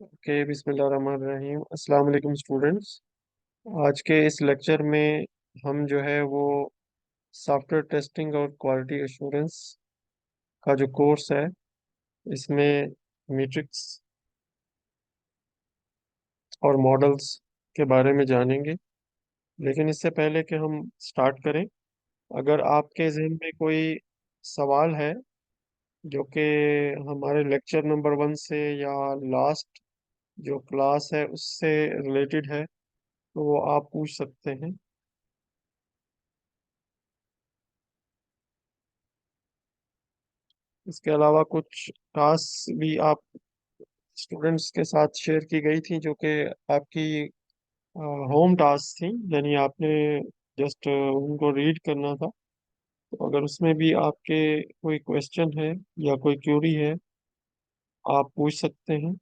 Okay, बिस्मिल्लाहिर्रहमानिर्रहीम। अस्सलाम वालेकुम स्टूडेंट्स। आज के इस लेक्चर में हम जो है वो सॉफ्टवेयर टेस्टिंग और क्वालिटी एश्योरेंस का जो कोर्स है इसमें मैट्रिक्स और मॉडल्स के बारे में जानेंगे। लेकिन इससे पहले कि हम स्टार्ट करें, अगर आपके जहन में कोई सवाल है जो कि हमारे लेक्चर नंबर 1 से या लास्ट जो क्लास है उससे रिलेटेड है तो वो आप पूछ सकते हैं। इसके अलावा कुछ टास्क भी आप स्टूडेंट्स के साथ शेयर की गई थी जो कि आपकी होम टास्क थी, यानी आपने जस्ट उनको रीड करना था। तो अगर उसमें भी आपके कोई क्वेश्चन है या कोई क्यूरी है, आप पूछ सकते हैं।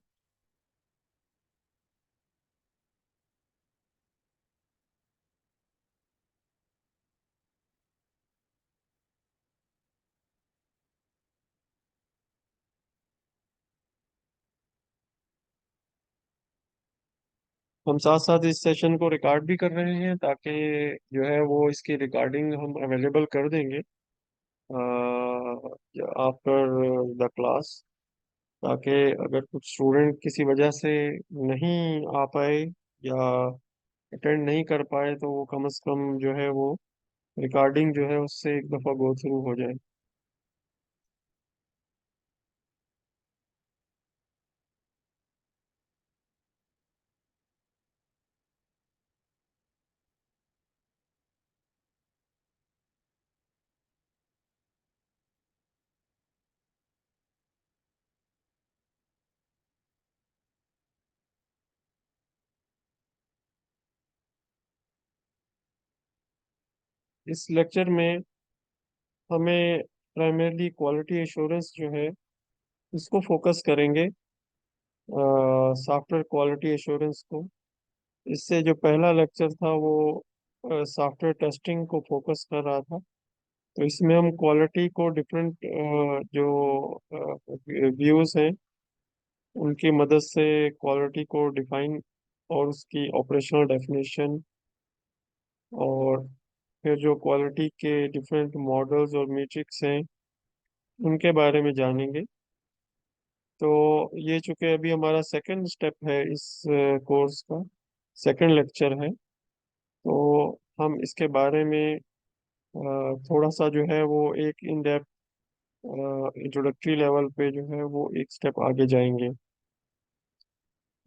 हम साथ साथ इस सेशन को रिकॉर्ड भी कर रहे हैं ताकि जो है वो इसकी रिकॉर्डिंग हम अवेलेबल कर देंगे आफ्टर द क्लास, ताकि अगर कुछ स्टूडेंट किसी वजह से नहीं आ पाए या अटेंड नहीं कर पाए तो वो कम से कम जो है वो रिकॉर्डिंग जो है उससे एक दफ़ा गो थ्रू हो जाए। इस लेक्चर में हमें प्राइमरली क्वालिटी एश्योरेंस जो है इसको फोकस करेंगे, सॉफ्टवेयर क्वालिटी एश्योरेंस को। इससे जो पहला लेक्चर था वो सॉफ्टवेयर टेस्टिंग को फोकस कर रहा था। तो इसमें हम क्वालिटी को डिफरेंट जो व्यूज हैं उनकी मदद से क्वालिटी को डिफाइन और उसकी ऑपरेशनल डेफिनेशन, और फिर जो क्वालिटी के डिफरेंट मॉडल्स और मैट्रिक्स हैं उनके बारे में जानेंगे। तो ये चूंकि अभी हमारा सेकंड स्टेप है इस कोर्स का, सेकंड लेक्चर है, तो हम इसके बारे में थोड़ा सा जो है वो एक इन डेप्थ इंट्रोडक्टरी लेवल पे जो है वो एक स्टेप आगे जाएंगे।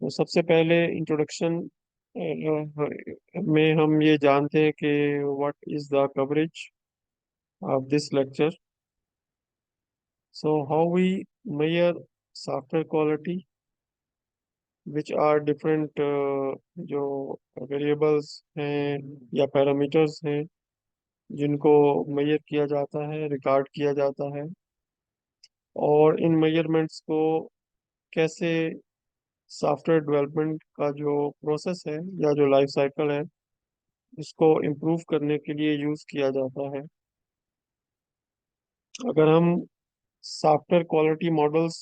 तो सबसे पहले इंट्रोडक्शन में हम ये जानते हैं कि what is the coverage of this lecture. So how we measure software quality, which are different जो वेरिएबल्स हैं या पैरामीटर्स हैं जिनको मेजर किया जाता है, रिकॉर्ड किया जाता है, और इन मेजरमेंट्स को कैसे सॉफ्टवेयर डेवलपमेंट का जो प्रोसेस है या जो लाइफ साइकिल है उसको इम्प्रूव करने के लिए यूज़ किया जाता है। अगर हम सॉफ्टवेयर क्वालिटी मॉडल्स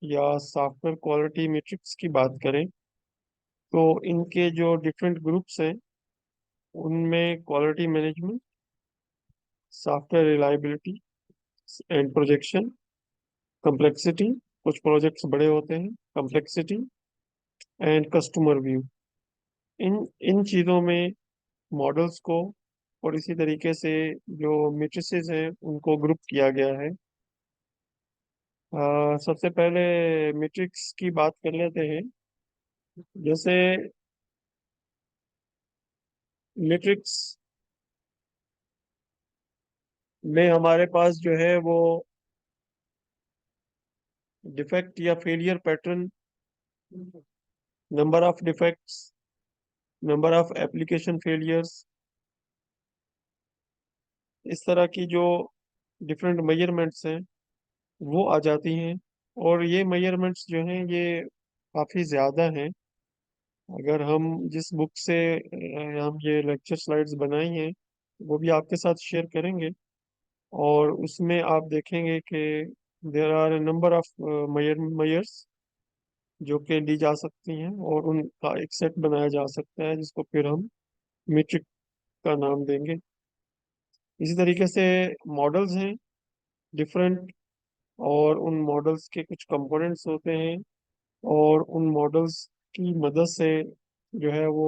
या सॉफ्टवेयर क्वालिटी मैट्रिक्स की बात करें तो इनके जो डिफरेंट ग्रुप्स हैं उनमें quality management, software reliability and projection, complexity, कुछ प्रोजेक्ट्स बड़े होते हैं, कम्प्लेक्सिटी एंड कस्टमर व्यू, इन इन चीज़ों में मॉडल्स को और इसी तरीके से जो मैट्रिसेस हैं उनको ग्रुप किया गया है। सबसे पहले मैट्रिक्स की बात कर लेते हैं। जैसे मैट्रिक्स में हमारे पास जो है वो डिफेक्ट या failure pattern, number of defects, number of application failures, इस तरह की जो डिफरेंट मेजरमेंट्स हैं वो आ जाती हैं। और ये मेजरमेंट्स जो हैं ये काफ़ी ज़्यादा हैं। अगर हम जिस बुक से हम ये लेक्चर स्लाइड्स बनाई हैं वो भी आपके साथ शेयर करेंगे, और उसमें आप देखेंगे कि there are number of measures जो कि ली जा सकती हैं और उनका एक सेट बनाया जा सकता है जिसको फिर हम मीट्रिक का नाम देंगे। इसी तरीके से मॉडल्स हैं डिफरेंट, और उन मॉडल्स के कुछ कंपोनेंट्स होते हैं, और उन मॉडल्स की मदद से जो है वो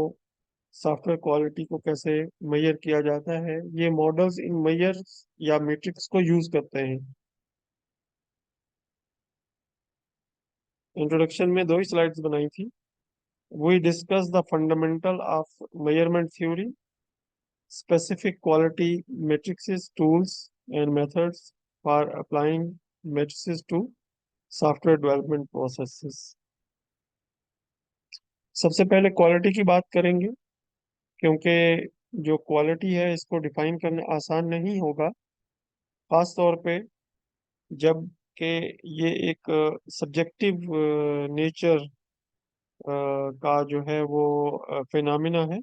सॉफ्टवेयर क्वालिटी को कैसे मेजर किया जाता है, ये मॉडल्स इन मेजर्स या मैट्रिक्स को यूज करते हैं। इंट्रोडक्शन में दो ही स्लाइड्स बनाई थी। We discuss the fundamental of measurement theory, specific quality matrices, tools and methods for applying matrices to software development processes। सबसे पहले क्वालिटी की बात करेंगे, क्योंकि जो क्वालिटी है इसको डिफाइन करना आसान नहीं होगा, खास तौर पे जब कि ये एक सब्जेक्टिव नेचर का जो है वो फिनोमिना है,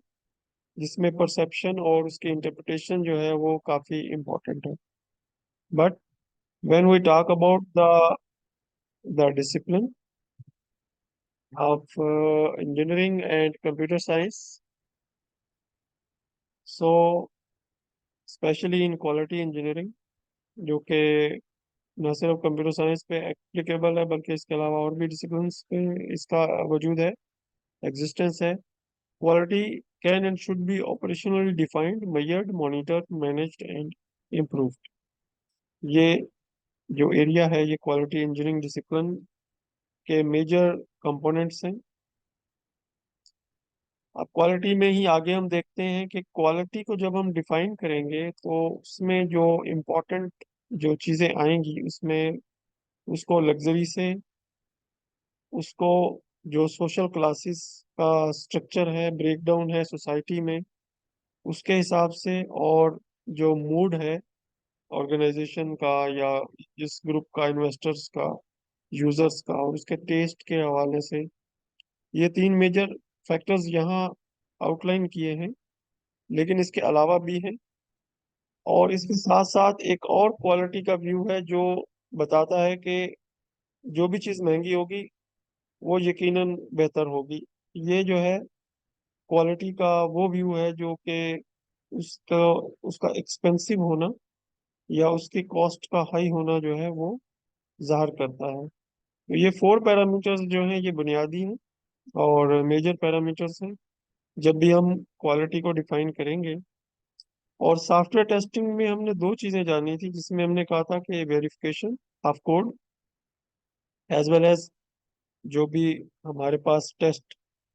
जिसमें परसेप्शन और उसकी इंटरप्रिटेशन जो है वो काफी इम्पोर्टेंट है। But when we talk about the discipline of engineering and computer science, so specially in quality engineering, जो कि न सिर्फ कंप्यूटर साइंस पे एप्लीकेबल है बल्कि इसके अलावा और भी डिसिप्लिन पे इसका वजूद है, एग्जिस्टेंस है। Quality can and should be operationally defined, measured, monitored, managed and improved. ये जो एरिया है ये क्वालिटी इंजीनियरिंग डिसिप्लिन के मेजर कंपोनेंट्स हैं। अब क्वालिटी में ही आगे हम देखते हैं कि क्वालिटी को जब हम डिफाइन करेंगे तो उसमें जो इम्पोर्टेंट जो चीज़ें आएंगी उसमें, उसको लग्जरी से, उसको जो सोशल क्लासेस का स्ट्रक्चर है, ब्रेकडाउन है सोसाइटी में, उसके हिसाब से, और जो मूड है ऑर्गेनाइजेशन का या जिस ग्रुप का, इन्वेस्टर्स का, यूजर्स का, और उसके टेस्ट के हवाले से, ये तीन मेजर फैक्टर्स यहाँ आउटलाइन किए हैं। लेकिन इसके अलावा भी है, और इसके साथ साथ एक और क्वालिटी का व्यू है जो बताता है कि जो भी चीज़ महंगी होगी वो यकीनन बेहतर होगी। ये जो है क्वालिटी का वो व्यू है जो कि उसका उसका एक्सपेंसिव होना या उसकी कॉस्ट का हाई होना जो है वो जाहिर करता है। तो ये फोर पैरामीटर्स जो हैं ये बुनियादी हैं और मेजर पैरामीटर्स हैं जब भी हम क्वालिटी को डिफाइन करेंगे। और सॉफ्टवेयर टेस्टिंग में हमने दो चीजें जानी थी, जिसमें हमने कहा था कि verification of code as well as जो भी हमारे पास टेस्ट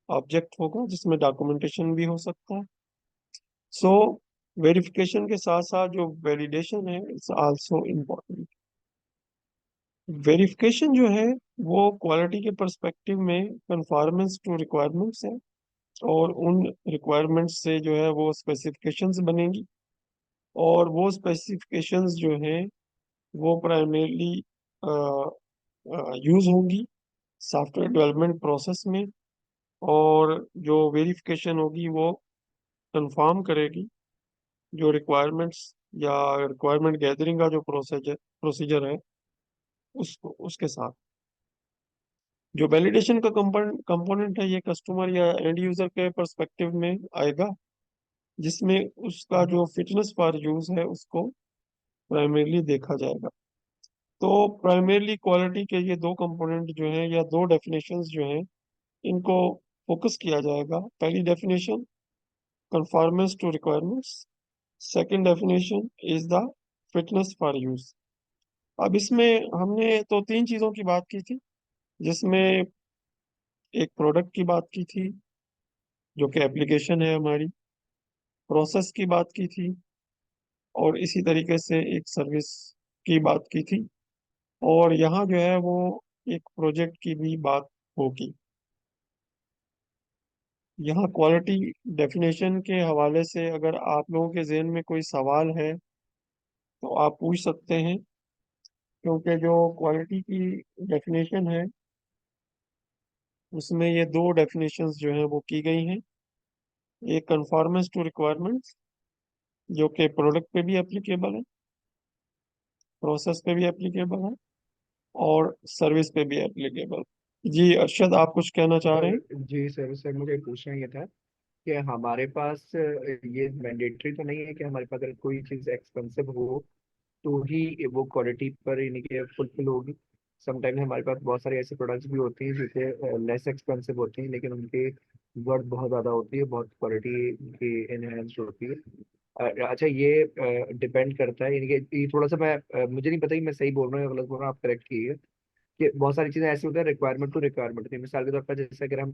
ऑब्जेक्ट होगा जिसमें डॉक्यूमेंटेशन भी हो सकता है। सो वेरिफिकेशन के साथ साथ जो वैलिडेशन है इट्स आल्सो इम्पोर्टेंट। वेरिफिकेशन जो है वो क्वालिटी के पर्सपेक्टिव में कंफॉर्मेंस टू रिक्वायरमेंट्स है, और उन रिक्वायरमेंट्स से जो है वो स्पेसिफिकेशंस बनेंगी, और वो स्पेसिफिकेशंस जो हैं वो प्राइमरीली यूज होंगी सॉफ्टवेयर डेवलपमेंट प्रोसेस में, और जो वेरिफिकेशन होगी वो कंफर्म करेगी जो रिक्वायरमेंट्स या रिक्वायरमेंट गैदरिंग का जो प्रोसीजर प्रोसीजर है उसको, उसके साथ जो वैलिडेशन का कंपोनेंट है ये कस्टमर या एंड यूजर के पर्सपेक्टिव में आएगा, जिसमें उसका जो फिटनेस फॉर यूज है उसको प्राइमरीली देखा जाएगा। तो प्राइमरीली क्वालिटी के ये दो कंपोनेंट जो हैं या दो डेफिनेशंस जो हैं इनको फोकस किया जाएगा। पहली definition conformance to requirements, second definition is the fitness for use. अब इसमें हमने तो तीन चीजों की बात की थी, जिसमें एक प्रोडक्ट की बात की थी जो कि एप्लीकेशन है हमारी, प्रोसेस की बात की थी, और इसी तरीके से एक सर्विस की बात की थी, और यहाँ जो है वो एक प्रोजेक्ट की भी बात होगी। यहाँ क्वालिटी डेफिनेशन के हवाले से अगर आप लोगों के जहन में कोई सवाल है तो आप पूछ सकते हैं, क्योंकि जो क्वालिटी की डेफिनेशन है उसमें ये दो डेफिनेशंस जो हैं वो की गई हैं। एक कंफॉर्मेंस टू रिक्वायरमेंट्स जो कि प्रोडक्ट पे भी एप्लीकेबल है, प्रोसेस पे भी एप्लीकेबल है, और सर्विस पे भी एप्लीकेबल। जी अरशद, आप कुछ कहना चाह रहे हैं? जी सर, सर मुझे पूछना ये था कि हमारे पास ये मैंडेटरी तो नहीं है कि हमारे पास अगर कोई चीज़ एक्सपेंसिव हो तो ही वो क्वालिटी पर यानी कि फुलफिल होगी। समटाइम्स हमारे पास बहुत सारे ऐसे प्रोडक्ट्स भी होते हैं जो कि लेस एक्सपेंसिव होते हैं, लेकिन उनके वर्थ बहुत ज़्यादा होती है, बहुत क्वालिटी की इनहेंस्ड होती है। अच्छा, ये डिपेंड करता है, यानी कि ये थोड़ा सा मैं मुझे नहीं पता कि मैं सही बोल रहा हूँ या गलत बोल रहा हूँ, आप करेक्ट कीजिए। कि बहुत सारी चीजें ऐसी होती है, रिक्वायरमेंट टू रिक्वायरमेंट होती है। मिसाल के तौर पर जैसे अगर हम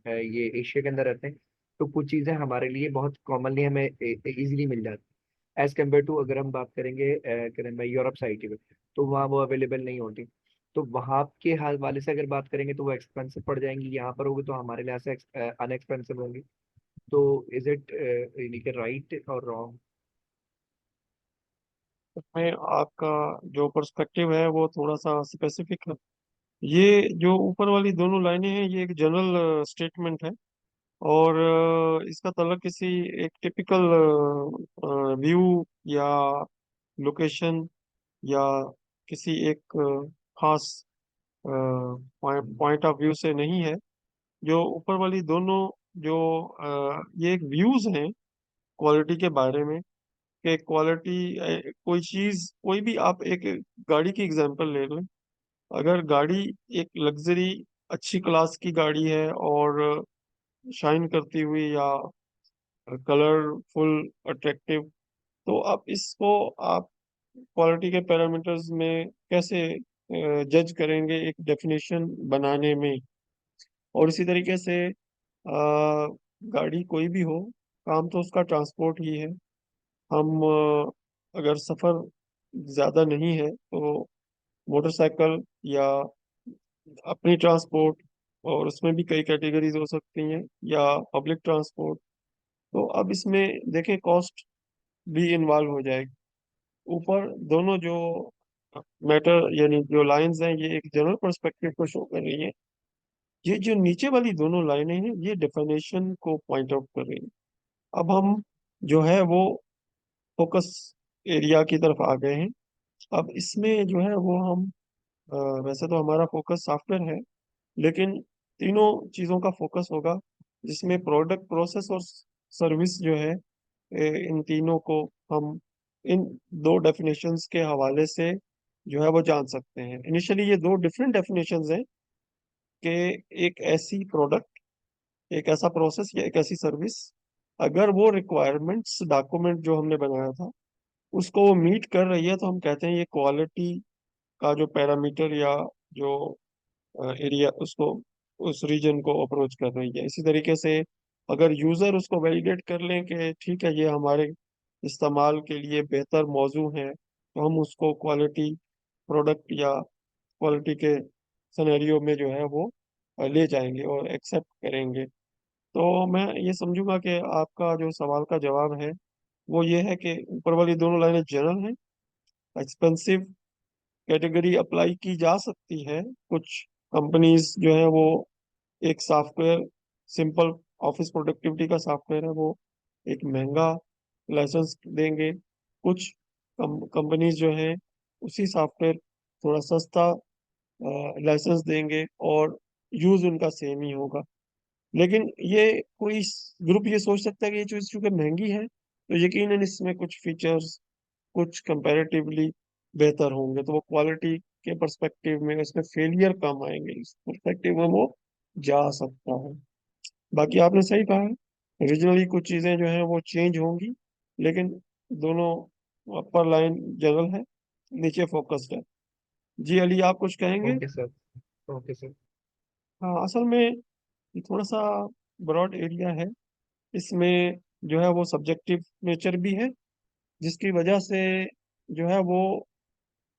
ये एशिया के अंदर रहते हैं, तो कुछ चीजें हमारे लिए बहुत कॉमनली हमें इजीली मिल जाती है, एज कम्पेयर टू अगर हम बात करेंगे यूरोप साइड की, तो वहाँ वो अवेलेबल नहीं होती। तो वहाँ के हाल वाले से अगर बात करेंगे तो वो एक्सपेंसिव पड़ जाएंगी, यहाँ पर होगी तो हमारे लिए ऐसे अनएक्सपेंसिव होंगी। तो इज इट यानी कि राइट और रॉन्ग? इसमें आपका जो पर्सपेक्टिव है वो थोड़ा सा स्पेसिफिक है। ये जो ऊपर वाली दोनों लाइनें हैं ये एक जनरल स्टेटमेंट है, और इसका ताल्लुक किसी एक टिपिकल व्यू या लोकेशन या किसी एक खास पॉइंट ऑफ व्यू से नहीं है। जो ऊपर वाली दोनों जो ये एक व्यूज हैं क्वालिटी के बारे में, कि क्वालिटी कोई चीज कोई भी, आप एक गाड़ी की एग्जांपल ले लें। अगर गाड़ी एक लग्जरी अच्छी क्लास की गाड़ी है और शाइन करती हुई या कलरफुल अट्रैक्टिव, तो आप इसको आप क्वालिटी के पैरामीटर्स में कैसे जज करेंगे एक डेफिनेशन बनाने में। और इसी तरीके से गाड़ी कोई भी हो, काम तो उसका ट्रांसपोर्ट ही है। हम अगर सफर ज्यादा नहीं है तो मोटरसाइकिल या अपनी ट्रांसपोर्ट, और उसमें भी कई कैटेगरीज हो सकती हैं, या पब्लिक ट्रांसपोर्ट। तो अब इसमें देखें कॉस्ट भी इन्वॉल्व हो जाएगी। ऊपर दोनों जो मैटर यानी जो लाइंस हैं ये एक जनरल पर्सपेक्टिव को शो कर रही है। ये जो नीचे वाली दोनों लाइनें हैं ये डेफिनेशन को पॉइंट आउट कर रही है। अब हम जो है वो फोकस एरिया की तरफ आ गए हैं। अब इसमें जो है वो हम अ, वैसे तो हमारा फोकस सॉफ्टवेयर है, लेकिन तीनों चीजों का फोकस होगा, जिसमें प्रोडक्ट, प्रोसेस और सर्विस जो है, इन तीनों को हम इन दो डेफिनेशंस के हवाले से जो है वो जान सकते हैं। इनिशियली ये दो डिफरेंट डेफिनेशंस हैं कि एक ऐसी प्रोडक्ट, एक ऐसा प्रोसेस या एक ऐसी सर्विस, अगर वो रिक्वायरमेंट्स डॉक्यूमेंट जो हमने बनाया था उसको वो मीट कर रही है, तो हम कहते हैं ये क्वालिटी का जो पैरामीटर या जो एरिया उसको, उस रीजन को अप्रोच कर रही है। इसी तरीके से अगर यूजर उसको वैलिडेट कर लें कि ठीक है ये हमारे इस्तेमाल के लिए बेहतर मौजू है, तो हम उसको क्वालिटी प्रोडक्ट या क्वालिटी के सिनेरियो में जो है वो ले जाएंगे और एक्सेप्ट करेंगे। तो मैं ये समझूंगा कि आपका जो सवाल का जवाब है वो ये है कि ऊपर वाली दोनों लाइनें जनरल हैं। एक्सपेंसिव कैटेगरी अप्लाई की जा सकती है। कुछ कंपनीज जो है वो एक सॉफ्टवेयर, सिंपल ऑफिस प्रोडक्टिविटी का सॉफ्टवेयर है, वो एक महंगा लाइसेंस देंगे। कुछ कंपनीज जो है उसी सॉफ्टवेयर थोड़ा सस्ता लाइसेंस देंगे और यूज उनका सेम ही होगा। लेकिन ये कोई ग्रुप ये सोच सकता है कि ये चीज चूंकि महंगी है तो यकीनन इसमें कुछ फीचर्स कुछ कंपैरेटिवली बेहतर होंगे, तो वो क्वालिटी के पर्सपेक्टिव में उसमें फेलियर कम आएंगे, इस पर्सपेक्टिव में वो जा सकता है। बाकी आपने सही कहा है, रीजनली कुछ चीजें जो है वो चेंज होंगी, लेकिन दोनों अपर लाइन जनरल है, नीचे फोकस्ड है। जी अली, आप कुछ कहेंगे? Okay sir. Okay sir. हाँ, असल में ये थोड़ा सा ब्रॉड एरिया है। इसमें जो है वो सब्जेक्टिव नेचर भी है, जिसकी वजह से जो है वो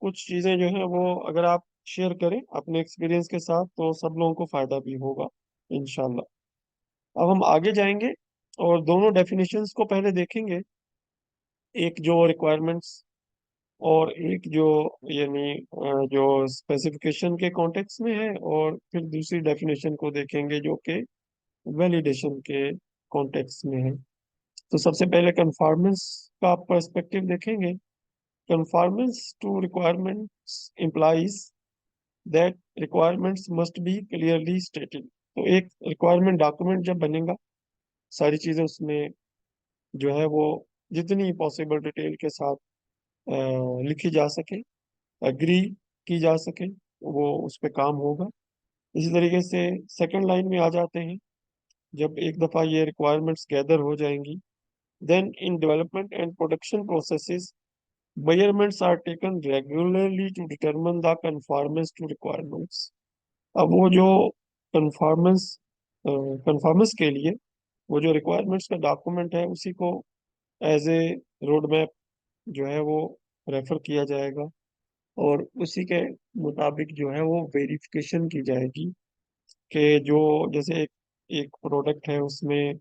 कुछ चीजें जो है वो अगर आप शेयर करें अपने एक्सपीरियंस के साथ तो सब लोगों को फायदा भी होगा इंशाल्लाह। अब हम आगे जाएंगे और दोनों डेफिनेशंस को पहले देखेंगे, एक जो रिक्वायरमेंट्स और एक जो यानी जो स्पेसिफिकेशन के कॉन्टेक्स्ट में है, और फिर दूसरी डेफिनेशन को देखेंगे जो कि वैलिडेशन के कॉन्टेक्स्ट में है। तो सबसे पहले कन्फॉर्मेंस का पर्सपेक्टिव देखेंगे। Conformance to requirements implies that requirements must be clearly stated. तो एक रिक्वायरमेंट डॉक्यूमेंट जब बनेगा, सारी चीजें उसमें जो है वो जितनी पॉसिबल डिटेल के साथ लिखी जा सके, एग्री की जा सके, वो उस पे काम होगा। इसी तरीके से सेकंड लाइन में आ जाते हैं। जब एक दफा ये रिक्वायरमेंट्स गैदर हो जाएंगी, then in development and production processes measurements are taken regularly to determine the conformance to requirements। अब वो जो conformance conformance के लिए वो जो requirements का डॉक्यूमेंट है उसी को एज ए रोड मैप जो है वो रेफर किया जाएगा, और उसी के मुताबिक जो है वो वेरिफिकेशन की जाएगी कि जो जैसे एक एक प्रोडक्ट है उसमें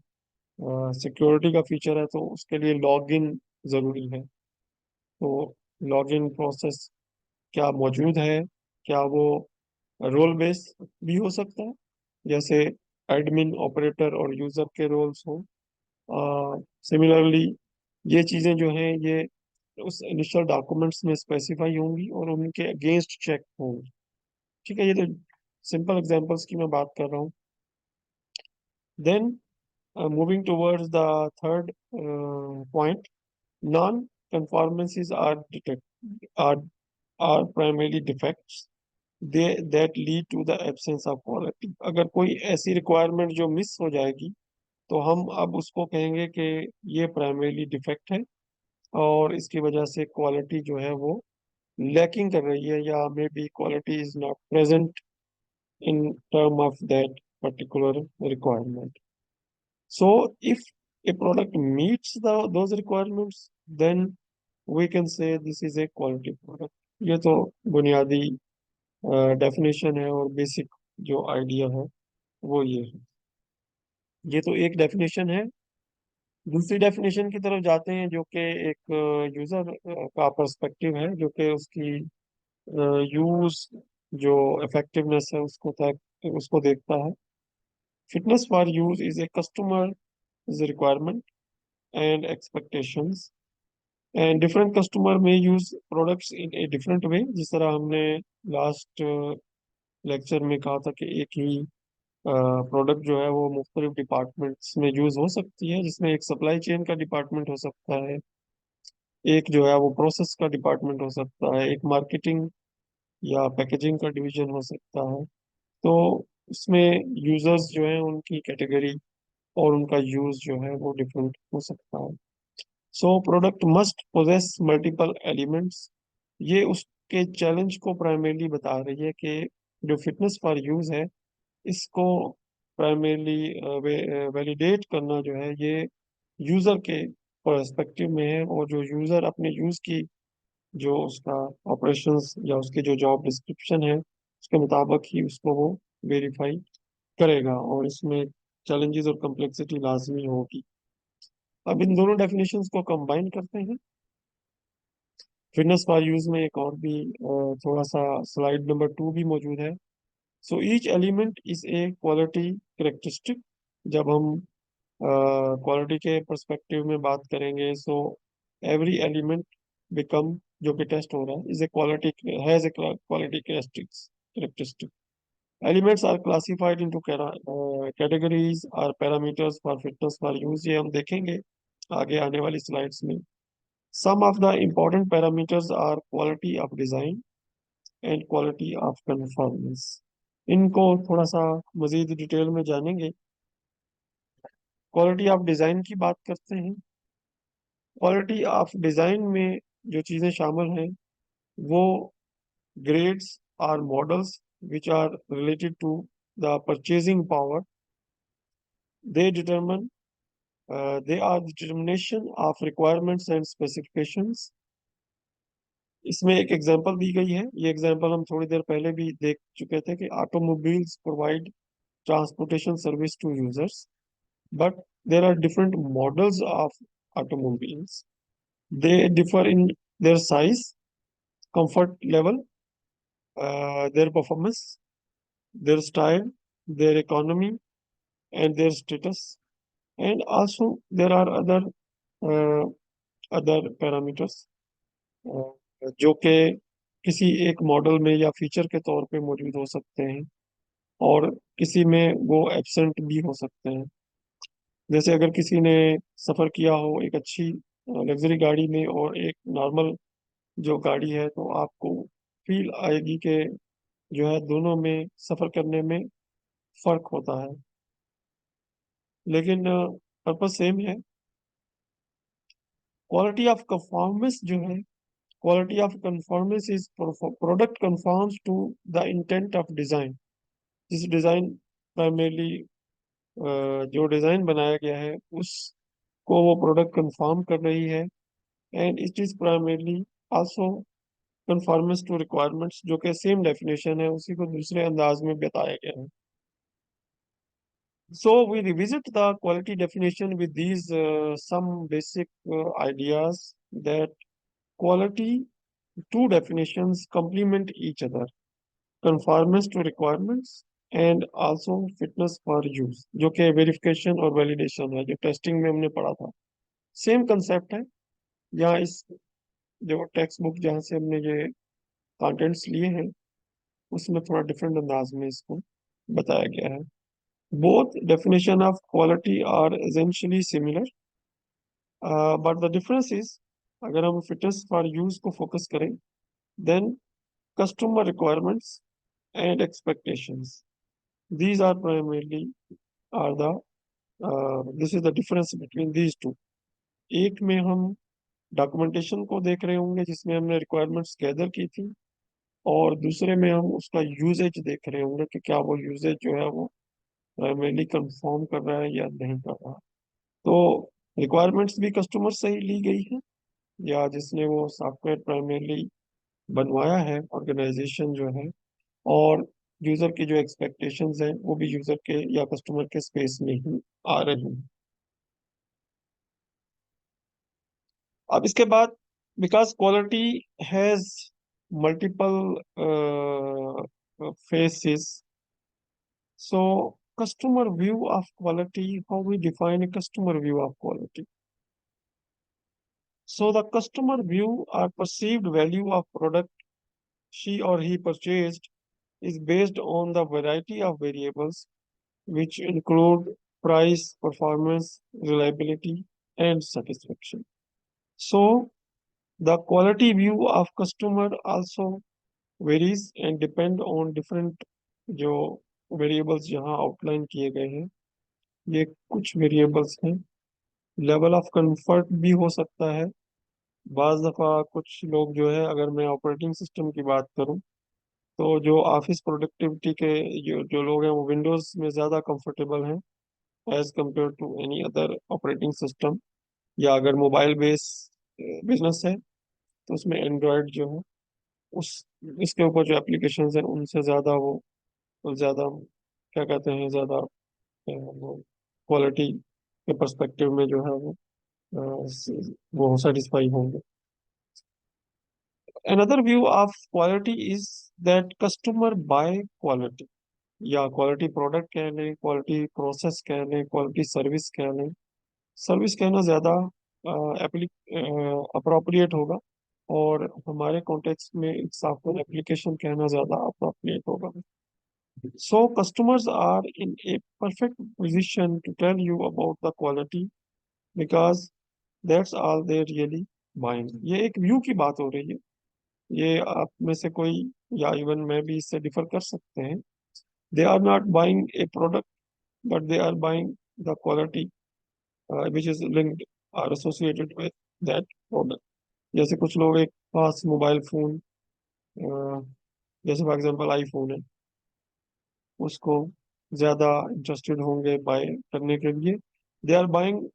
सिक्योरिटी का फीचर है, तो उसके लिए लॉग इन जरूरी है। तो लॉग इन प्रोसेस क्या मौजूद है, क्या वो रोल बेस भी हो सकता है, जैसे एडमिन, ऑपरेटर और यूजर के रोल्स हो। सिमिलरली ये चीजें जो हैं ये उस इनिशियल डॉक्यूमेंट्स में स्पेसिफाई होंगी और उनके अगेंस्ट चेक होंगी। ठीक है, ये तो सिंपल एग्जांपल्स की मैं बात कर रहा हूँ। Then moving towards the third point, non conformances are detect are are primarily defects they that lead to the absence of quality. अगर कोई ऐसी रिक्वायरमेंट जो मिस हो जाएगी, तो हम अब उसको कहेंगे कि ये प्राइमरीली डिफेक्ट है और इसकी वजह से क्वालिटी जो है वो लैकिंग कर रही है, या may be quality is not present in term of that particular requirement. So if a product meets those requirements, then we can say this is a quality product। ये तो बुनियादी डेफिनेशन है और बेसिक जो आइडिया है वो ये है। ये तो एक डेफिनेशन है। दूसरी डेफिनेशन की तरफ जाते हैं जो कि एक यूजर का पर्सपेक्टिव है, जो कि उसकी यूज जो इफेक्टिवनेस है उसको देखता है। Fitness for use is a customer is requirement and expectations, and different customer में use products in a different way. जिस तरह हमने लास्ट लेक्चर में कहा था कि एक ही प्रोडक्ट जो है वो मुख्तलिफ डिपार्टमेंट्स में यूज हो सकती है, जिसमें एक सप्लाई चेन का डिपार्टमेंट हो सकता है, एक जो है वो प्रोसेस का डिपार्टमेंट हो सकता है, एक मार्केटिंग या पैकेजिंग का डिवीजन हो सकता है। तो उसमें यूजर्स जो है उनकी कैटेगरी और उनका यूज जो है वो डिफरेंट हो सकता है। So product must possess multiple elements. ये उसके चैलेंज को प्राइमरली बता रही है कि जो फिटनेस फॉर यूज है इसको प्राइमरली वैलिडेट करना जो है ये यूजर के पर्सपेक्टिव में है, और जो यूजर अपने यूज की जो उसका ऑपरेशंस या उसकी जो जॉब डिस्क्रिप्शन है उसके मुताबिक ही उसको वो वेरीफाई करेगा, और इसमें चैलेंजेस और कम्प्लेक्सिटी लाजमी होगी। अब इन दोनों डेफिनेशंस को कंबाइन करते हैं। फिटनेस फॉर यूज में एक और भी थोड़ा सा स्लाइड नंबर 2 भी मौजूद है। So each element is a quality characteristic. जब हम क्वालिटी के पर्सपेक्टिव में बात करेंगे, सो एवरी एलिमेंट बिकम जो कि टेस्ट हो रहा है is a quality has a quality characteristic. Elements are classified into categories are parameters for fitness for use, ये हम देखेंगे आगे आने वाली स्लाइड्स में। Some of the important parameters are quality of design and quality of conformance. इनको थोड़ा सा मजीद डिटेल में जानेंगे। क्वालिटी ऑफ डिजाइन की बात करते हैं। क्वालिटी ऑफ डिजाइन में जो चीजें शामिल हैं वो ग्रेड्स और models which are related to the purchasing power. They determine they are determination of requirements and specifications. इसमें एक एग्जांपल दी गई है। ये एग्जांपल हम थोड़ी देर पहले भी देख चुके थे कि automobiles provide transportation service to users, but there are different models of automobiles. They differ in their size, comfort level, their performance, their style, their economy, and their status. And also there are uh, other parameters जो कि किसी एक model में या feature के तौर पे मौजूद हो सकते हैं, और किसी में वो एब्सेंट भी हो सकते हैं। जैसे अगर किसी ने सफ़र किया हो एक अच्छी लग्जरी गाड़ी में और एक नॉर्मल जो गाड़ी है, तो आपको फील आएगी कि जो है दोनों में सफ़र करने में फर्क होता है, लेकिन पर्पस सेम है। क्वालिटी ऑफ परफॉर्मेंस जो है, quality of conformance is product conforms to the intent of design. जिस डिजाइन प्राइमरली जो डिजाइन बनाया गया है उसको वो प्रोडक्ट कंफॉर्म कर रही है, and it is primarily also conformance to requirements, जो कि सेम डेफिनेशन है, उसी को दूसरे अंदाज में बताया गया है। So we revisit the quality definition with these some basic ideas that quality, two definitions complement each other: conformance to requirements and also fitness for use, जो कि वेरिफिकेशन और वैलिडेशन है, जो टेस्टिंग में हमने पढ़ा था। सेम कंसेप्ट है। यहाँ इस जो टेक्स्ट बुक जहाँ से हमने ये कंटेंट्स लिए हैं, उसमें थोड़ा डिफरेंट अंदाज में इसको बताया गया है। Both definition of quality are essentially similar, but the difference is, अगर हम फिटनेस फॉर यूज को फोकस करें, then customer requirements and expectations, these are primarily are the this is the difference between these two। एक में हम documentation को देख रहे होंगे जिसमें हमने रिक्वायरमेंट्स गैदर की थी, और दूसरे में हम उसका यूजेज देख रहे होंगे कि क्या वो यूजेज जो है वो प्राइमरली कंफर्म कर रहा है या नहीं कर रहा। तो रिक्वायरमेंट्स भी कस्टमर से ही ली गई है, या जिसने वो सॉफ्टवेयर प्राइमरली बनवाया है, ऑर्गेनाइजेशन जो है, और यूजर की जो एक्सपेक्टेशंस हैं वो भी यूजर के या कस्टमर के स्पेस में ही आ रही हैं। अब इसके बाद, because quality has multiple faces, so customer view of quality, how we define a customer view of quality. So the customer view or perceived value of product she or he purchased is based on the variety of variables which include price, performance, reliability, and satisfaction. So the quality view of customer also varies and depend on different जो variables यहाँ outline किए गए हैं, ये कुछ variables हैं। Level of comfort भी हो सकता है। बाज दफ़ा कुछ लोग जो है, अगर मैं ऑपरेटिंग सिस्टम की बात करूं, तो जो ऑफिस प्रोडक्टिविटी के जो जो लोग हैं वो विंडोज़ में ज़्यादा कंफर्टेबल हैं as compare to any other operating system. या अगर मोबाइल बेस बिजनेस है, तो उसमें एंड्रॉयड जो है, उस इसके ऊपर जो एप्लीकेशंस हैं उनसे ज़्यादा वो ज़्यादा क्या कहते हैं, ज़्यादा वो क्वालिटी के पर्सपेक्टिव में जो है वो सेटिस्फाई होंगे। Another view of quality is that customer buy quality, या क्वालिटी प्रोडक्ट कह लें, क्वालिटी प्रोसेस कह लें, क्वालिटी सर्विस कह लें। सर्विस कहना ज़्यादा अप्रोप्रिएट होगा, और हमारे कॉन्टेक्स्ट में सॉफ्टवेयर एप्लीकेशन कहना ज़्यादा अप्रोप्रिएट होगा। So customers are in a perfect position to tell you about the quality because that's all they really buying। ये एक व्यू की बात हो रही है। ये आप में से कोई या इवन मैं भी इससे डिफर कर सकते हैं। They are not buying a product, but they are buying the quality which is linked और एसोसिएटेड विद दैट प्रोडक्ट। जैसे कुछ लोग एक खास मोबाइल फोन, जैसे फॉर एग्जांपल आईफोन है, उसको ज्यादा इंटरेस्टेड होंगे बाय करने के लिए। They are buying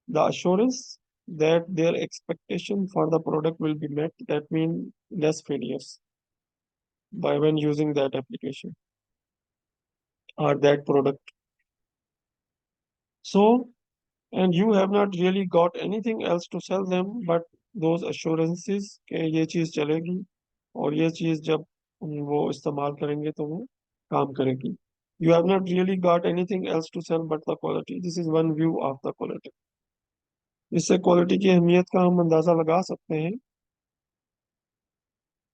the assurance that their expectation for the product will be met, that mean less failures by when using that application or that product. So, and you have not really got anything else to sell them but those assurances कि ये चीज़ चलेगी, और ये चीज़ जब वो इस्तेमाल करेंगे तो वो काम करेगी। You have not really got anything else to sell but the quality. This is one view of the quality. इससे क्वालिटी की अहमियत का हम अंदाजा लगा सकते हैं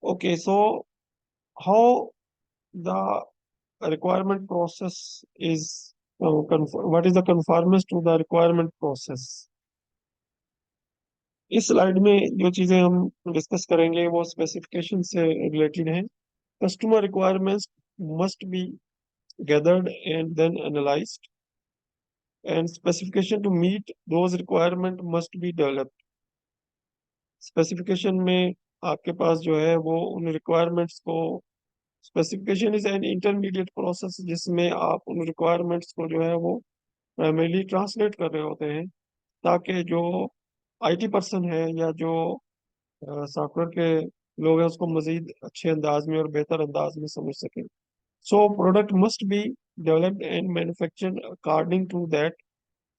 Okay, so how the requirement process is, what is the conformance to the requirement process? इस स्लाइड में जो चीजें हम डिस्कस करेंगे वो स्पेसिफिकेशन से रिलेटेड हैं. Customer requirements must be gathered and then analyzed, and specification to meet those requirement must be developed. Specification में आपके पास जो है वो उन रिक्वायरमेंट्स को, specification is an intermediate process जिसमें आप उन रिक्वायरमेंट्स को जो है वो प्राइमरीली ट्रांसलेट कर रहे होते हैं, ताकि जो आईटी पर्सन है या जो सॉफ्टवेयर के लोग हैं उसको मजीद अच्छे अंदाज में और बेहतर अंदाज में समझ सकें. So product must be developed and manufactured according to that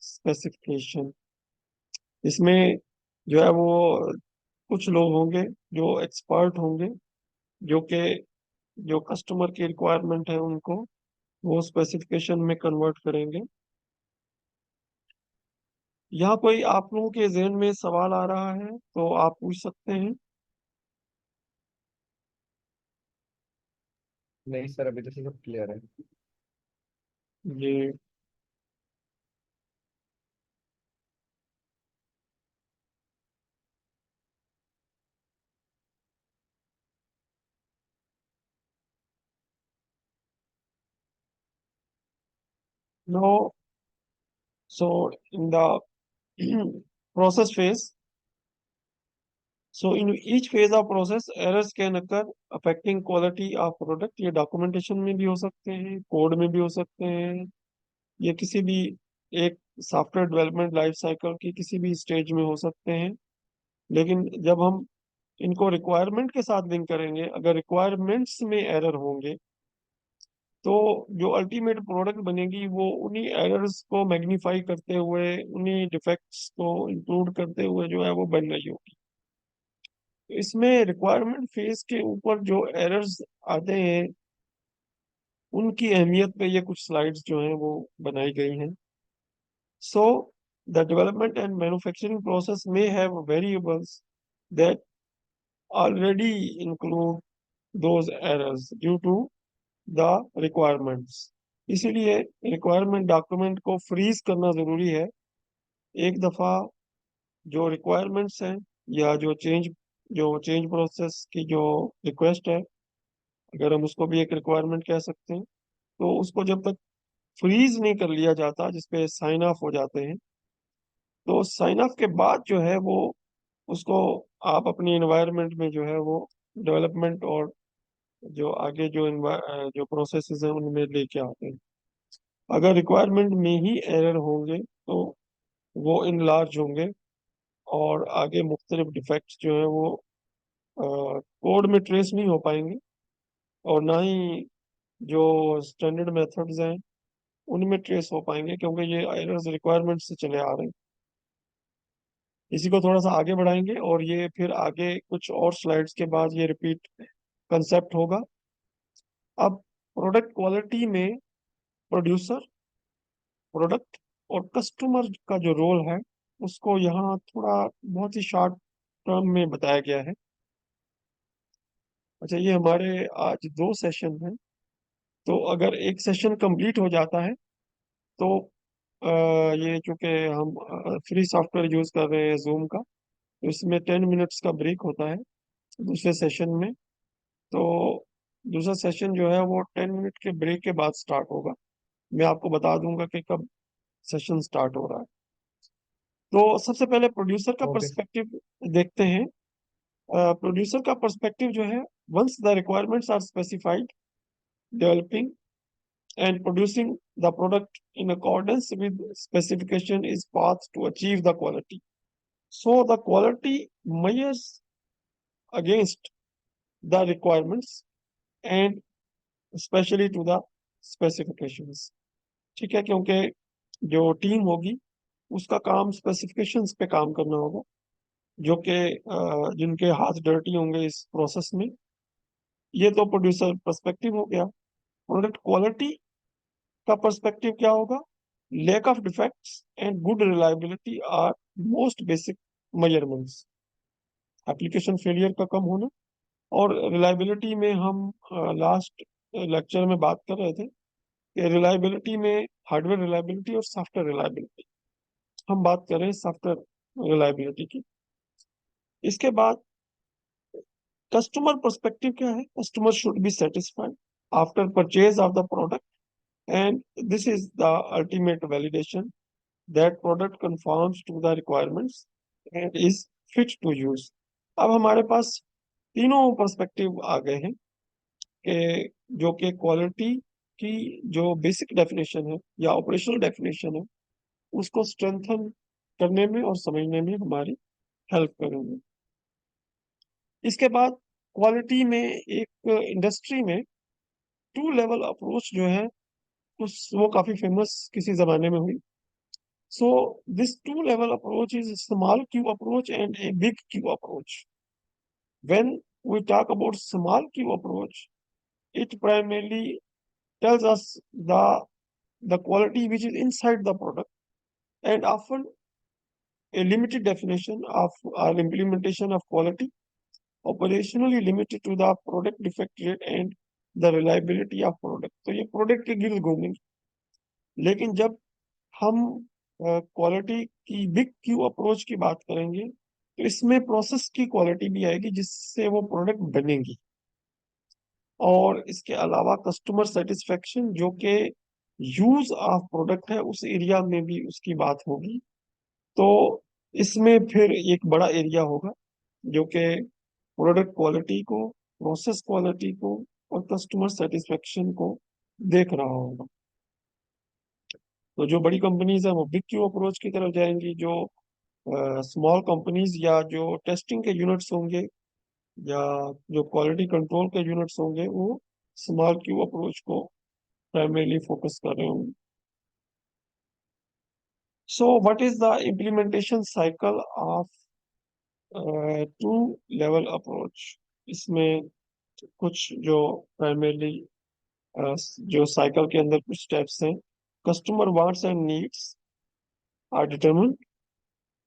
specification. इसमें जो है वो कुछ लोग होंगे जो एक्सपर्ट होंगे, जो कि जो कस्टमर की रिक्वायरमेंट है उनको वो स्पेसिफिकेशन में कन्वर्ट करेंगे. यहाँ कोई आप लोगों के जहन में सवाल आ रहा है तो आप पूछ सकते हैं. नहीं सर, अभी तो सब क्लियर है। You know. So in the process phase, so in each phase of process errors can occur affecting quality of product. ये डॉक्यूमेंटेशन में भी हो सकते हैं, कोड में भी हो सकते हैं, ये किसी भी एक सॉफ्टवेयर डेवलपमेंट लाइफ साइकिल की किसी भी स्टेज में हो सकते हैं. लेकिन जब हम इनको रिक्वायरमेंट के साथ लिंक करेंगे, अगर रिक्वायरमेंट्स में एरर होंगे तो जो अल्टीमेट प्रोडक्ट बनेगी वो उन्हीं एरर्स को मैग्नीफाई करते हुए, उन्हीं डिफेक्ट्स को इंक्लूड करते हुए जो है वो बन रही होगी. तो इसमें रिक्वायरमेंट फेज के ऊपर जो एरर्स आते हैं उनकी अहमियत पे ये कुछ स्लाइड्स जो हैं वो बनाई गई हैं. So the development and manufacturing process में have variables that already include those errors due to the requirements. इसीलिए रिक्वायरमेंट डॉक्यूमेंट को फ्रीज करना जरूरी है. एक दफा जो रिक्वायरमेंट्स हैं या जो चेंज प्रोसेस की जो रिक्वेस्ट है, अगर हम उसको भी एक रिक्वायरमेंट कह सकते हैं, तो उसको जब तक फ्रीज नहीं कर लिया जाता, जिसपे साइन ऑफ हो जाते हैं, तो साइन ऑफ के बाद जो है वो उसको आप अपनी एनवायरनमेंट में जो है वो डेवलपमेंट और जो आगे जो प्रोसेसेस हैं उनमें लेके आते हैं. अगर रिक्वायरमेंट में ही एरर होंगे तो वो इनलार्ज होंगे और आगे मुख्तलिफ डिफेक्ट्स जो है वो कोड में ट्रेस नहीं हो पाएंगे, और ना ही जो स्टैंडर्ड मेथड्स हैं उनमें ट्रेस हो पाएंगे, क्योंकि ये एरर्स रिक्वायरमेंट से चले आ रहे हैं. इसी को थोड़ा सा आगे बढ़ाएंगे और ये फिर आगे कुछ और स्लाइड्स के बाद ये रिपीट कंसेप्ट होगा. अब प्रोडक्ट क्वालिटी में प्रोड्यूसर, प्रोडक्ट और कस्टमर का जो रोल है उसको यहाँ थोड़ा बहुत ही शॉर्ट टर्म में बताया गया है. अच्छा, ये हमारे आज दो सेशन हैं, तो अगर एक सेशन कंप्लीट हो जाता है तो ये चूंकि हम फ्री सॉफ्टवेयर यूज कर रहे हैं जूम का, तो इसमें 10 मिनट्स का ब्रेक होता है दूसरे सेशन में. तो दूसरा सेशन जो है वो 10 मिनट के ब्रेक के बाद स्टार्ट होगा. मैं आपको बता दूंगा कि कब सेशन स्टार्ट हो रहा है. तो सबसे पहले प्रोड्यूसर का ओके। पर्सपेक्टिव देखते हैं. प्रोड्यूसर का पर्सपेक्टिव जो है, once the requirements are specified, developing and producing the product in accordance with specification is path to achieve the quality. So the quality measures against the requirements and especially to the specifications. ठीक है, क्योंकि जो team होगी उसका काम specifications पे काम करना होगा, जो कि जिनके हाथ डर्टी होंगे इस प्रोसेस में. ये तो प्रोड्यूसर पर्सपेक्टिव हो गया. प्रोडक्ट क्वालिटी का पर्सपेक्टिव क्या होगा? Lack of defects and good reliability are most basic measurements. Application failure का कम होना और रिलायबिलिटी में हम लास्ट लेक्चर में बात कर रहे थे कि रिलायबिलिटी में हार्डवेयर रिलायबिलिटी और सॉफ्टवेयर रिलायबिलिटी, हम बात कर रहे हैं सॉफ्टवेयर रिलायबिलिटी की। इसके बाद कस्टमर पर्सपेक्टिव क्या है? Customer should be satisfied after purchase of the product, and this is the ultimate validation that product conforms to the requirements and is fit to use. अब हमारे पास तीनों पर्सपेक्टिव आ गए हैं कि जो कि क्वालिटी की जो बेसिक डेफिनेशन है या ऑपरेशनल डेफिनेशन है, उसको स्ट्रेंथन करने में और समझने में हमारी हेल्प करेंगे। इसके बाद क्वालिटी में एक इंडस्ट्री में टू लेवल अप्रोच जो है उस वो काफी फेमस किसी जमाने में हुई। So this two level approach is small Q approach and a big Q approach. When we talk about small Q approach, it primarily tells us the the quality which is inside the product, and often a limited definition of or implementation of quality, operationally limited to the product defect rate and the reliability of product। तो ये product के गिर्द घूमेंगे। लेकिन जब हम quality की big Q approach की बात करेंगे तो इसमें प्रोसेस की क्वालिटी भी आएगी जिससे वो प्रोडक्ट बनेगी, और इसके अलावा कस्टमर सेटिस्फेक्शन जो कि यूज ऑफ प्रोडक्ट है उस एरिया में भी उसकी बात होगी। तो इसमें फिर एक बड़ा एरिया होगा जो कि प्रोडक्ट क्वालिटी को, प्रोसेस क्वालिटी को और कस्टमर सेटिस्फेक्शन को देख रहा होगा। तो जो बड़ी कंपनीज है वो बिग क्यू अप्रोच की तरफ जाएंगी, जो स्मॉल कंपनीज या जो टेस्टिंग के यूनिट्स होंगे या जो क्वालिटी कंट्रोल के यूनिट्स होंगे वो स्मॉल क्यू अप्रोच को प्राइमरीली फोकस कर रहे होंगे। So what is the implementation cycle of two level approach? इसमें कुछ जो प्राइमरीली जो साइकिल के अंदर कुछ स्टेप्स हैं। Customer wants and needs are determined,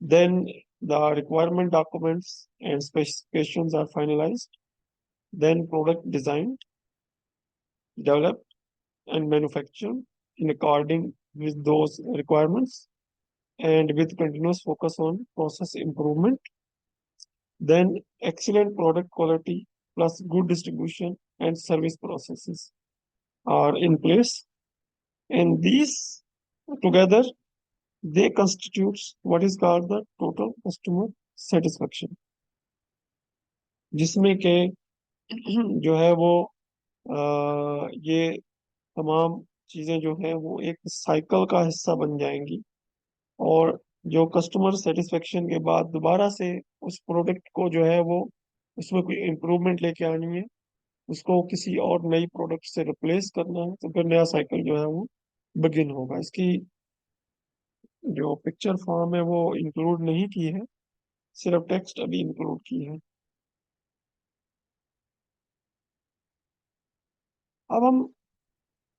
then the requirement documents and specifications are finalized, then product design, developed and manufactured in according with those requirements and with continuous focus on process improvement. Then excellent product quality plus good distribution and service processes are in place. And these together, they constitute what is called the total customer satisfaction, जिसमें के जो है वो ये तमाम चीजें जो है वो एक साइकिल का हिस्सा बन जाएंगी। और जो कस्टमर सेटिस्फेक्शन के बाद दोबारा से उस प्रोडक्ट को जो है वो उसमें कोई इम्प्रूवमेंट लेके आनी है, उसको किसी और नई प्रोडक्ट से रिप्लेस करना है, तो फिर नया साइकिल जो है वो बिगिन होगा। इसकी जो पिक्चर फॉर्म है वो इंक्लूड नहीं की है, सिर्फ टेक्स्ट अभी इंक्लूड की है। अब हम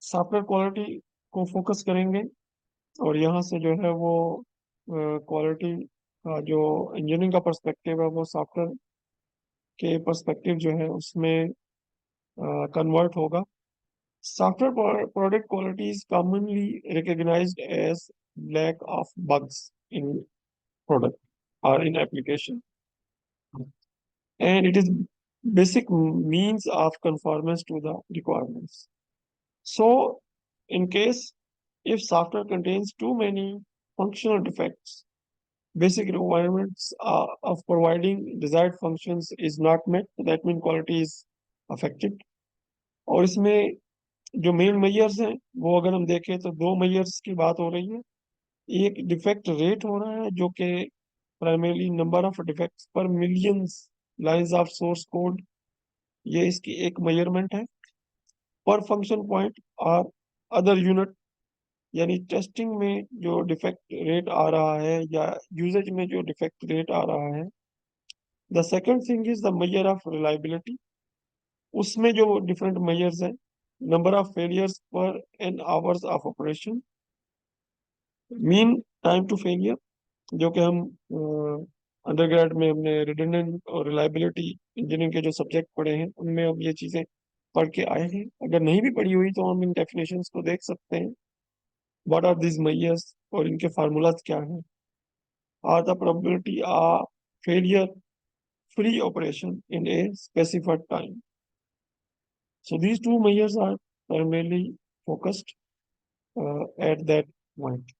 सॉफ्टवेयर क्वालिटी को फोकस करेंगे, और यहाँ से जो है वो क्वालिटी का जो इंजीनियरिंग का पर्सपेक्टिव है वो सॉफ्टवेयर के पर्सपेक्टिव जो है उसमें कन्वर्ट होगा। Software product quality is commonly recognized as lack of bugs in product or in application, and it is basic means of conformance to the requirements. So in case if software contains too many functional defects, basic requirements of providing desired functions is not met, that means quality is affected। और इसमें जो main measures हैं वो अगर हम देखें तो दो मेजर्स की बात हो रही है। एक डिफेक्ट रेट हो रहा है जो कि प्राइमरीली नंबर ऑफ डिफेक्ट्स पर millions lines of source code, ये इसकी एक मेजरमेंट है। पर फंक्शन पॉइंट और अदर यूनिट, यानी टेस्टिंग में जो डिफेक्ट रेट आ रहा है या यूजेज में जो डिफेक्ट रेट आ रहा है। The second thing is the measure of reliability, उसमें जो डिफरेंट मेजर्स हैं। Number of failures per N hours of operation, mean time to failure जो कि हम अंडरग्रेड में हमने रिडंडेंट और रिलायबिलिटी इंजीनियरिंग के जो सब्जेक्ट पढ़े हैं उनमें हम ये चीज़ें पढ़ के आए हैं। अगर नहीं भी पढ़ी हुई तो हम इन डेफिनेशंस को देख सकते हैं। व्हाट आर दिस मैयर्स और इनके फार्मूलाज क्या हैं। Or the probability a failure free operation in a specified time. So these two measures are primarily focused at that point.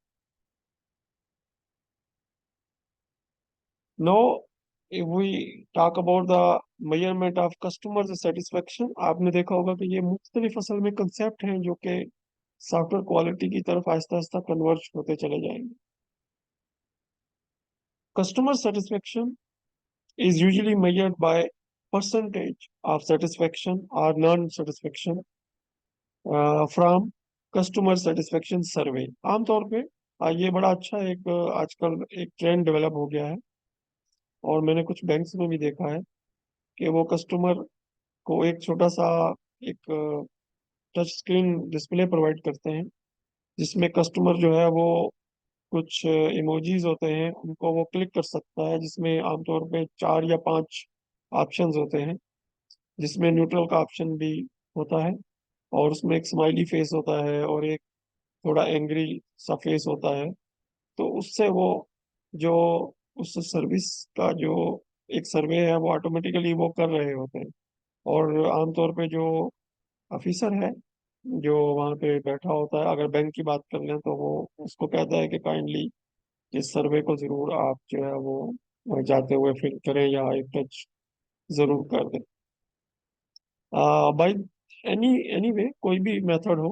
Now, if we talk about the measurement of customer satisfaction, आपने देखा होगा कि ये मुख्तलिफ असल में concept हैं जो कि सॉफ्टवेयर क्वालिटी की तरफ आहिस्ता आहिस्ता कन्वर्ज होते चले जाएंगे। Customer satisfaction is usually measured by percentage of satisfaction or non-satisfaction from customer satisfaction survey. आमतौर पे ये बड़ा अच्छा एक आजकल एक ट्रेंड डेवलप हो गया है, और मैंने कुछ बैंक्स में भी देखा है कि वो कस्टमर को एक छोटा सा एक टच स्क्रीन डिस्प्ले प्रोवाइड करते हैं, जिसमें कस्टमर जो है वो कुछ इमोजीज होते हैं उनको वो क्लिक कर सकता है, जिसमें आमतौर पे 4 या 5 ऑप्शंस होते हैं, जिसमें न्यूट्रल का ऑप्शन भी होता है, और उसमें एक स्माइली फेस होता है और एक थोड़ा एंग्री सा फेस होता है। तो उससे वो जो उस सर्विस का जो एक सर्वे है वो ऑटोमेटिकली वो कर रहे होते हैं। और आमतौर पे जो ऑफिसर है जो वहाँ पे बैठा होता है, अगर बैंक की बात कर लें तो वो उसको कहता है कि काइंडली इस सर्वे को जरूर आप जो है वो जाते हुए फिल करें या एक टच जरूर कर दें। बाई एनी एनी वे कोई भी मेथड हो,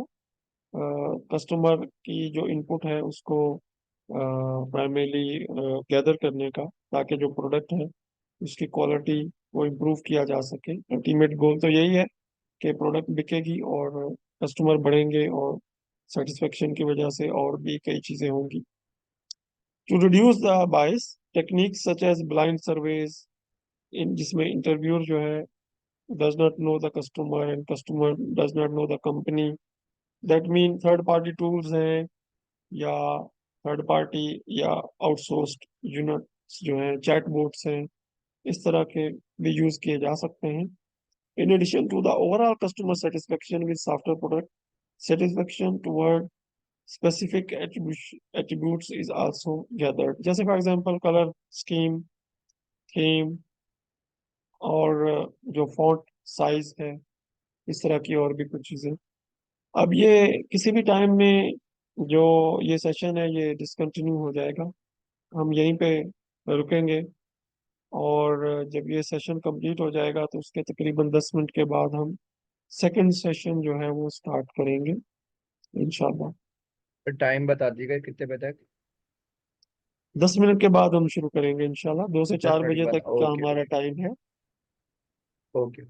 कस्टमर की जो इनपुट है उसको प्राइमरीली गैदर करने का, ताकि जो प्रोडक्ट है उसकी क्वालिटी को इम्प्रूव किया जा सके। अल्टीमेट गोल तो यही है कि प्रोडक्ट बिकेगी और कस्टमर बढ़ेंगे और सेटिस्फेक्शन की वजह से और भी कई चीज़ें होंगी। To reduce the bias, techniques such as blind surveys, in जिसमें इंटरव्यूअर जो है does not know the customer and customer does not know the company, that mean third party tools हैं या थर्ड पार्टी या आउटसोर्स्ड यूनिट्स जो हैं, chat boats हैं, इस तरह के भी यूज किए जा सकते हैं। In addition to the overall customer satisfaction with software product, satisfaction toward specific attributes is also gathered, जैसे for example colour scheme, theme, और जो फॉन्ट साइज है, इस तरह की और भी कुछ चीजें। अब ये किसी भी टाइम में जो ये सेशन है ये डिसकंटिन्यू हो जाएगा, हम यहीं पे रुकेंगे, और जब ये सेशन कंप्लीट हो जाएगा तो उसके तकरीबन 10 मिनट के बाद हम सेकंड सेशन जो है वो स्टार्ट करेंगे इंशाल्लाह। टाइम बता दीजिएगा कितने बजे तक? 10 मिनट के बाद हम शुरू करेंगे इंशाल्लाह, दो से दस चार मिनट के बजे बाद, तक का ओके। हमारा टाइम है। ओके।